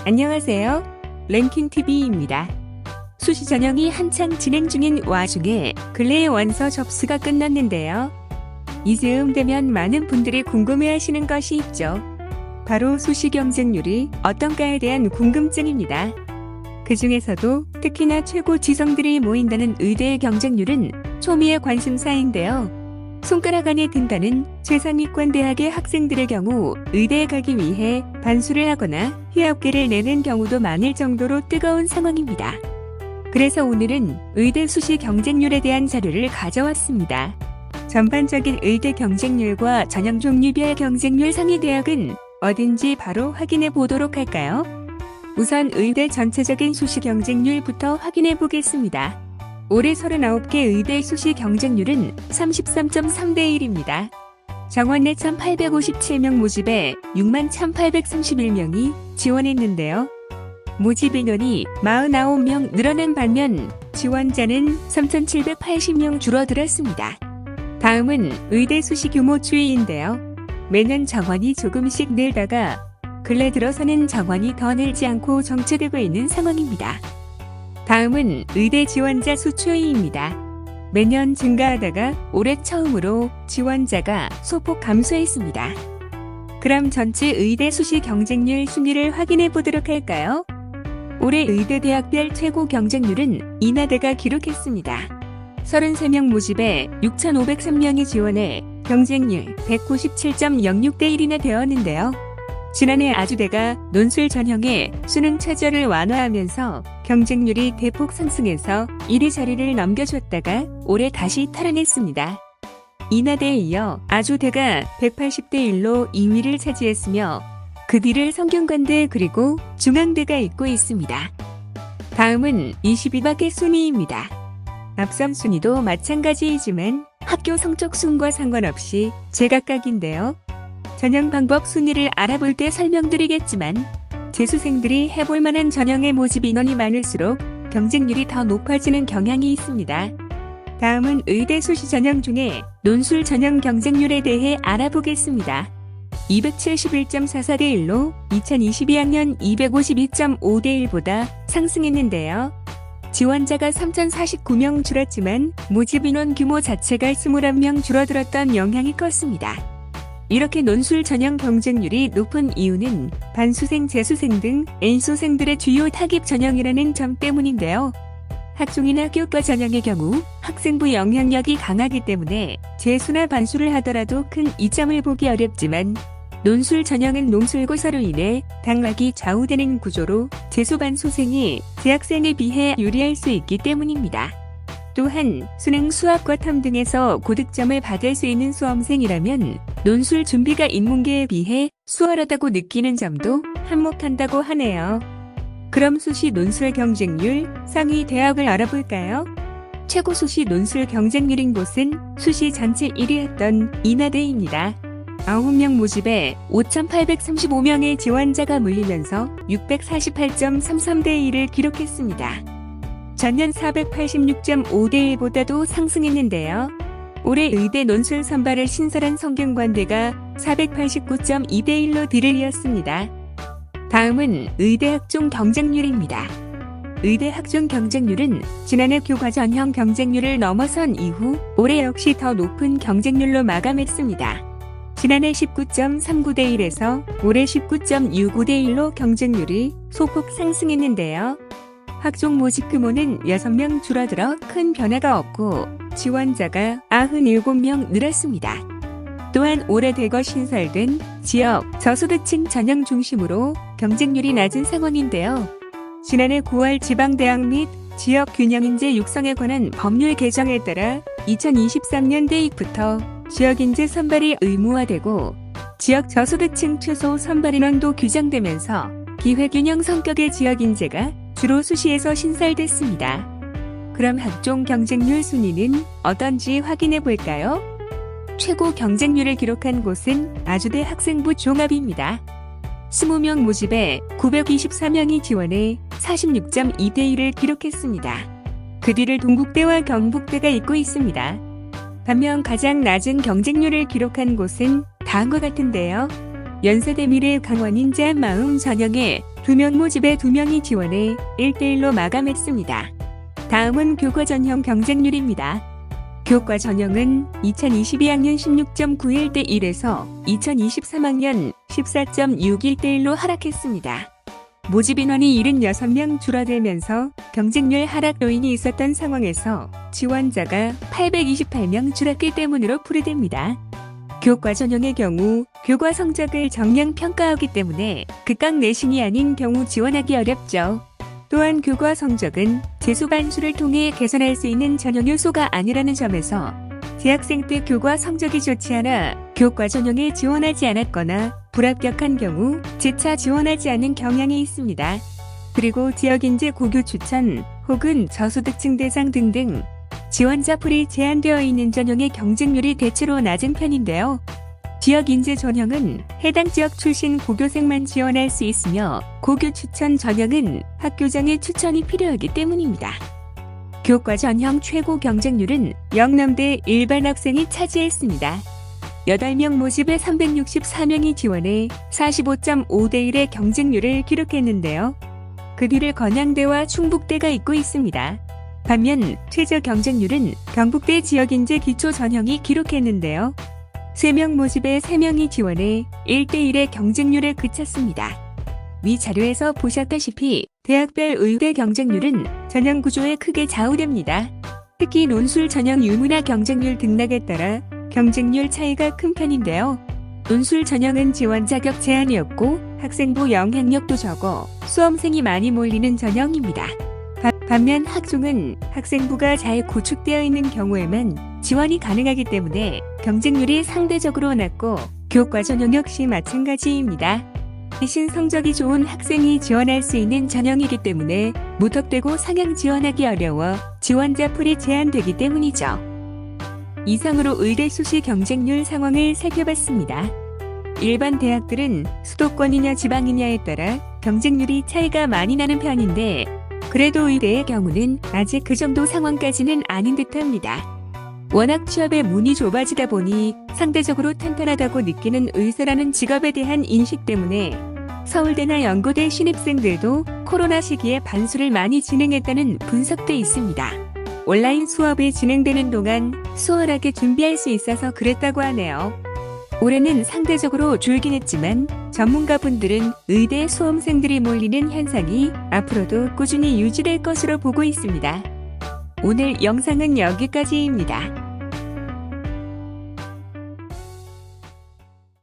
안녕하세요. 랭킹TV입니다. 수시 전형이 한창 진행 중인 와중에 근래의 원서 접수가 끝났는데요. 이즈음 되면 많은 분들이 궁금해하시는 것이 있죠. 바로 수시 경쟁률이 어떤가에 대한 궁금증입니다. 그 중에서도 특히나 최고 지성들이 모인다는 의대의 경쟁률은 초미의 관심사인데요. 손가락 안에 든다는 최상위권 대학의 학생들의 경우 의대에 가기 위해 반수를 하거나 휴학계를 내는 경우도 많을 정도로 뜨거운 상황입니다. 그래서 오늘은 의대 수시 경쟁률에 대한 자료를 가져왔습니다. 전반적인 의대 경쟁률과 전형 종류별 경쟁률 상위 대학은 어딘지 바로 확인해 보도록 할까요? 우선 의대 전체적인 수시 경쟁률부터 확인해 보겠습니다. 올해 39개 의대 수시 경쟁률은 33.3대 1입니다. 정원 내 1,857명 모집에 61,831명이 지원했는데요. 모집 인원이 49명 늘어난 반면 지원자는 3,780명 줄어들었습니다. 다음은 의대 수시 규모 추이인데요. 매년 정원이 조금씩 늘다가 근래 들어서는 정원이 더 늘지 않고 정체되고 있는 상황입니다. 다음은 의대 지원자 수 추이입니다. 매년 증가하다가 올해 처음으로 지원자가 소폭 감소했습니다. 그럼 전체 의대 수시 경쟁률 순위를 확인해 보도록 할까요? 올해 의대 대학별 최고 경쟁률은 인하대가 기록했습니다. 33명 모집에 6,503명이 지원해 경쟁률 197.06대 1이나 되었는데요. 지난해 아주대가 논술 전형에 수능 최저를 완화하면서 경쟁률이 대폭 상승해서 1위 자리를 넘겨줬다가 올해 다시 탈환했습니다. 인하대에 이어 아주대가 180대 1로 2위를 차지했으며 그 뒤를 성균관대 그리고 중앙대가 잇고 있습니다. 다음은 22박의 순위입니다. 앞선 순위도 마찬가지이지만 학교 성적 순과 상관없이 제각각인데요. 전형 방법 순위를 알아볼 때 설명드리겠지만 재수생들이 해볼 만한 전형의 모집 인원이 많을수록 경쟁률이 더 높아지는 경향이 있습니다. 다음은 의대 수시 전형 중에 논술 전형 경쟁률에 대해 알아보겠습니다. 271.44대 1로 2022학년 252.5대 1보다 상승했는데요. 지원자가 3,049명 줄었지만 모집 인원 규모 자체가 21명 줄어들었던 영향이 컸습니다. 이렇게 논술 전형 경쟁률이 높은 이유는 반수생, 재수생 등 N수생들의 주요 타깃 전형이라는 점 때문인데요. 학종이나 교과 전형의 경우 학생부 영향력이 강하기 때문에 재수나 반수를 하더라도 큰 이점을 보기 어렵지만 논술 전형은 논술고사로 인해 당락이 좌우되는 구조로 재수 반수생이 재학생에 비해 유리할 수 있기 때문입니다. 또한 수능, 수학과 탐 등에서 고득점을 받을 수 있는 수험생이라면 논술 준비가 인문계에 비해 수월하다고 느끼는 점도 한몫한다고 하네요. 그럼 수시 논술 경쟁률 상위 대학을 알아볼까요? 최고 수시 논술 경쟁률인 곳은 수시 전체 1위 했던 인하대입니다. 9명 모집에 5,835명의 지원자가 몰리면서 648.33대 1을 기록했습니다. 전년 486.5대 1보다도 상승했는데요. 올해 의대 논술 선발을 신설한 성균관대가 489.2대 1로 뒤를 이었습니다. 다음은 의대 학종 경쟁률입니다. 의대 학종 경쟁률은 지난해 교과 전형 경쟁률을 넘어선 이후 올해 역시 더 높은 경쟁률로 마감했습니다. 지난해 19.39대 1에서 올해 19.65대 1로 경쟁률이 소폭 상승했는데요. 학종 모집 규모는 6명 줄어들어 큰 변화가 없고 지원자가 97명 늘었습니다. 또한 올해 대거 신설된 지역 저소득층 전형 중심으로 경쟁률이 낮은 상황인데요. 지난해 9월 지방대학 및 지역 균형인재 육성에 관한 법률 개정에 따라 2023년 대입부터 지역인재 선발이 의무화되고 지역 저소득층 최소 선발 인원도 규정되면서 기회균형 성격의 지역인재가 주로 수시에서 신설됐습니다. 그럼 학종 경쟁률 순위는 어떤지 확인해 볼까요? 최고 경쟁률을 기록한 곳은 아주대 학생부 종합입니다. 20명 모집에 924명이 지원해 46.2대 1을 기록했습니다. 그 뒤를 동국대와 경북대가 잇고 있습니다. 반면 가장 낮은 경쟁률을 기록한 곳은 다음과 같은데요. 연세대 미래 강원인재 마음 전형에 2명 모집에 2명이 지원해 1대1로 마감했습니다. 다음은 교과 전형 경쟁률입니다. 교과 전형은 2022학년 16.91대 1에서 2023학년 14.61대 1로 하락했습니다. 모집 인원이 76명 줄어들면서 경쟁률 하락 요인이 있었던 상황에서 지원자가 828명 줄었기 때문으로 풀이됩니다. 교과 전형의 경우 교과 성적을 정량 평가하기 때문에 극강 내신이 아닌 경우 지원하기 어렵죠. 또한 교과 성적은 재수 반수를 통해 개선할 수 있는 전형 요소가 아니라는 점에서 재학생 때 교과 성적이 좋지 않아 교과 전형에 지원하지 않았거나 불합격한 경우 재차 지원하지 않은 경향이 있습니다. 그리고 지역인재 고교 추천 혹은 저소득층 대상 등등 지원자 풀이 제한되어 있는 전형의 경쟁률이 대체로 낮은 편인데요. 지역인재 전형은 해당 지역 출신 고교생만 지원할 수 있으며 고교 추천 전형은 학교장의 추천이 필요하기 때문입니다. 교과 전형 최고 경쟁률은 영남대 일반 학생이 차지했습니다. 8명 모집에 364명이 지원해 45.5대 1의 경쟁률을 기록했는데요. 그 뒤를 건양대와 충북대가 잇고 있습니다. 반면 최저 경쟁률은 경북대 지역인재 기초 전형이 기록했는데요. 3명 모집에 3명이 지원해 1대 1의 경쟁률에 그쳤습니다. 위 자료에서 보셨다시피 대학별 의대 경쟁률은 전형 구조에 크게 좌우됩니다. 특히 논술 전형 유문화 경쟁률 등락에 따라 경쟁률 차이가 큰 편인데요. 논술 전형은 지원 자격 제한이 없고 학생부 영향력도 적어 수험생이 많이 몰리는 전형입니다. 반면 학종은 학생부가 잘 구축되어 있는 경우에만 지원이 가능하기 때문에 경쟁률이 상대적으로 낮고 교과 전형 역시 마찬가지입니다. 대신 성적이 좋은 학생이 지원할 수 있는 전형이기 때문에 무턱대고 상향 지원하기 어려워 지원자 풀이 제한되기 때문이죠. 이상으로 의대 수시 경쟁률 상황을 살펴봤습니다. 일반 대학들은 수도권이냐 지방이냐에 따라 경쟁률이 차이가 많이 나는 편인데 그래도 의대의 경우는 아직 그 정도 상황까지는 아닌 듯합니다. 워낙 취업의 문이 좁아지다 보니 상대적으로 탄탄하다고 느끼는 의사라는 직업에 대한 인식 때문에 서울대나 연고대 신입생들도 코로나 시기에 반수를 많이 진행했다는 분석도 있습니다. 온라인 수업이 진행되는 동안 수월하게 준비할 수 있어서 그랬다고 하네요. 올해는 상대적으로 줄긴 했지만 전문가분들은 의대 수험생들이 몰리는 현상이 앞으로도 꾸준히 유지될 것으로 보고 있습니다. 오늘 영상은 여기까지입니다.